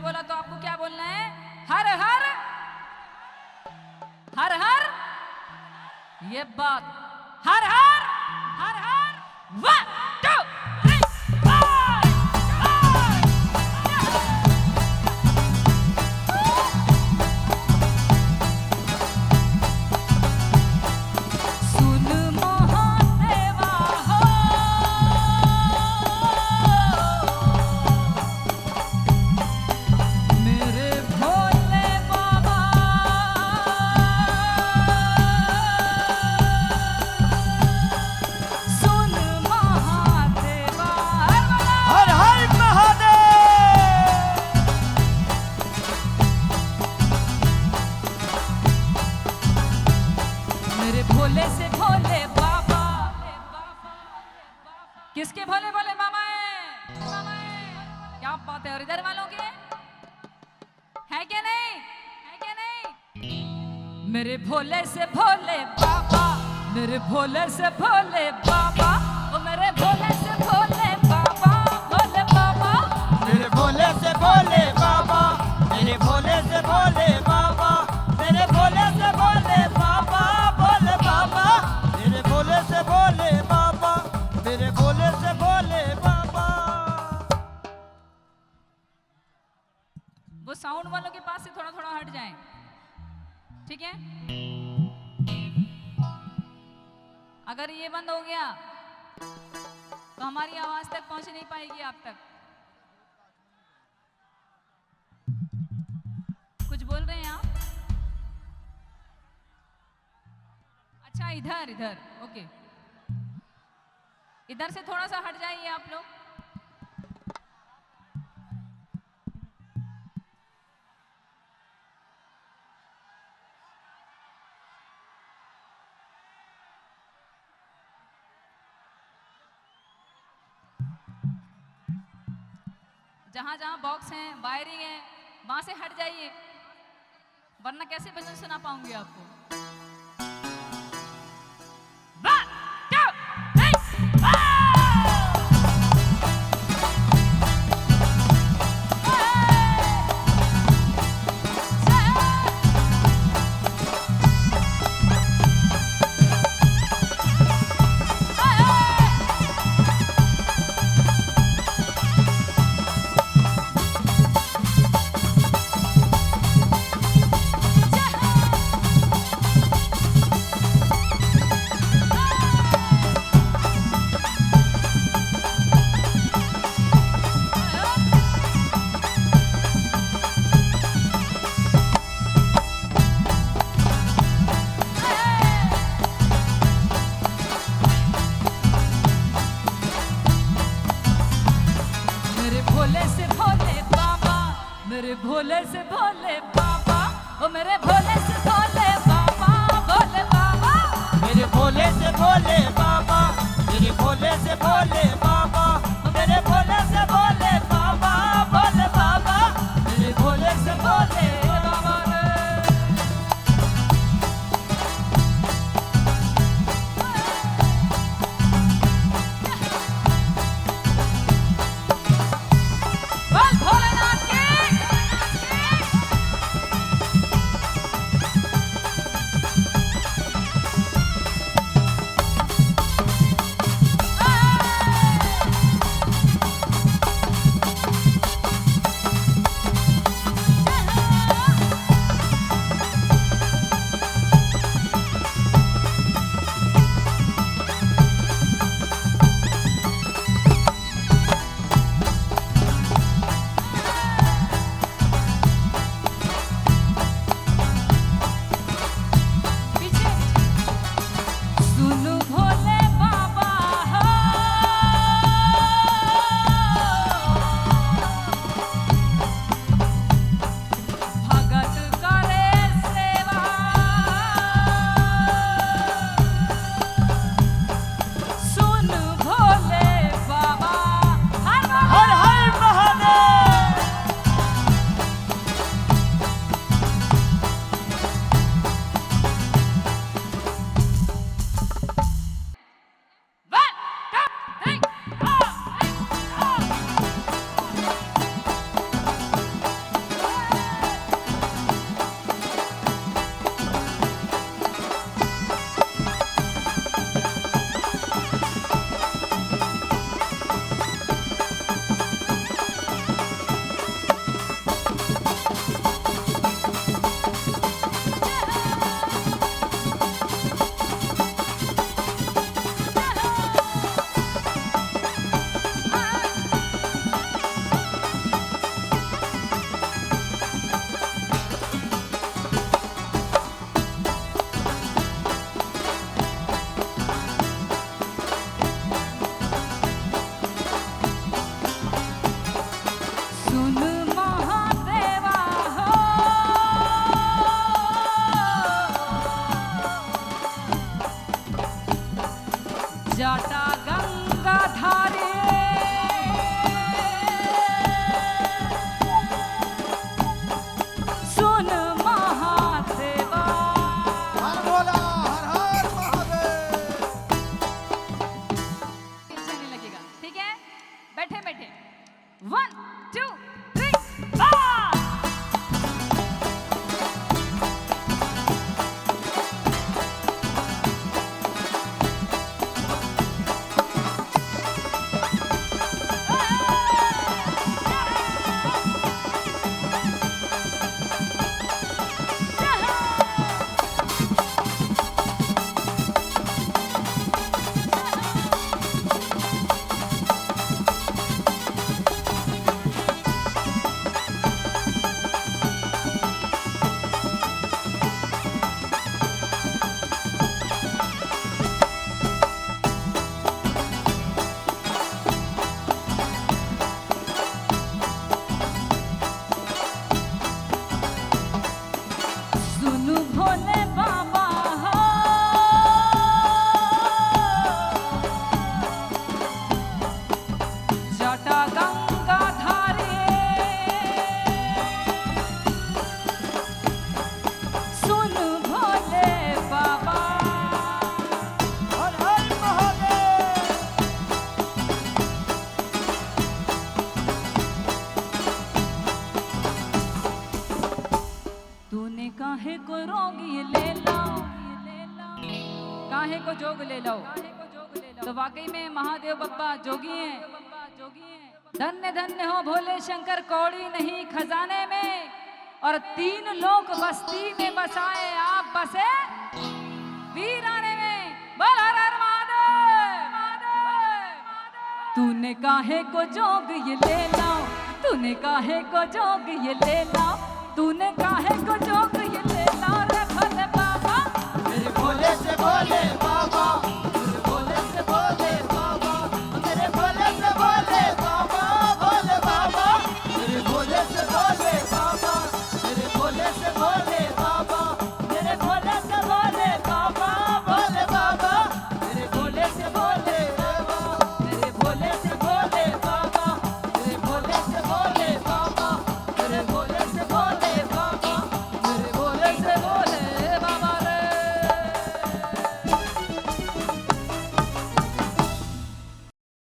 बोला तो आपको क्या बोलना है? हर हर हर हर, ये बात, हर हर हर हर, 1 2 3 4 सुन महादेवा हो, मेरे भोले बाबा, सुन महादेवा, हर हर महादेव। मेरे भोले से भोले बाबा। किसके भोले भोले बाबा है? क्या बात है। और इधर वालों के है क्या नहीं? है क्या नहीं? मेरे भोले से भोले बाबा, मेरे भोले से भोले बाबा, ओ मेरे भोले से भोले बाबा, भोले बाबा। मेरे भोले से भोले बाबा, मेरे भोले से भोले बाबा, मेरे भोले से भोले बाबा, भोले बाबा, मेरे भोले से भोले बाबा, मेरे भोले से भोले बाबा। वो साउंड वालों के पास से थोड़ा थोड़ा हट जाएं, ठीक है? अगर ये बंद हो गया तो हमारी आवाज तक पहुंच नहीं पाएगी आप तक। कुछ बोल रहे हैं आप? अच्छा, इधर इधर, ओके। इधर से थोड़ा सा हट जाइए आप लोग। जहां जहां बॉक्स हैं, वायरिंग है, वहां से हट जाइए, वरना कैसे भजन सुना पाऊंगी आपको। 1 2 3 मेरे भोले से भोले बाबा, मेरे भोले से भोले बाबा, ओ मेरे भोले से भोले बाबा, भोले बाबा। मेरे भोले से भोले बाबा, मेरे भोले से भोले बाबा, मेरे भोले से भोले बाबा, भोले बाबा, मेरे भोले से भोले बाबा रे। बोल भोलेनाथ की। भोले बाबा हो। जटा गंगा धारे सुन भोले बाबा। हर हर महादेव। तूने काहे को रोग ये ले लो, काहे को जोग ले लो। तो वाकई में महादेव बप्पा जोगी हैं। धन्य धन्य हो भोले शंकर, कौड़ी नहीं खजाने में, और 3 लोक बस्ती में बसाए आप बसे वीराने में। बोल हर हर महादेव। तूने काहे को जोग ये ले लो, तूने काहे को जोग ये ले लो, तूने काहे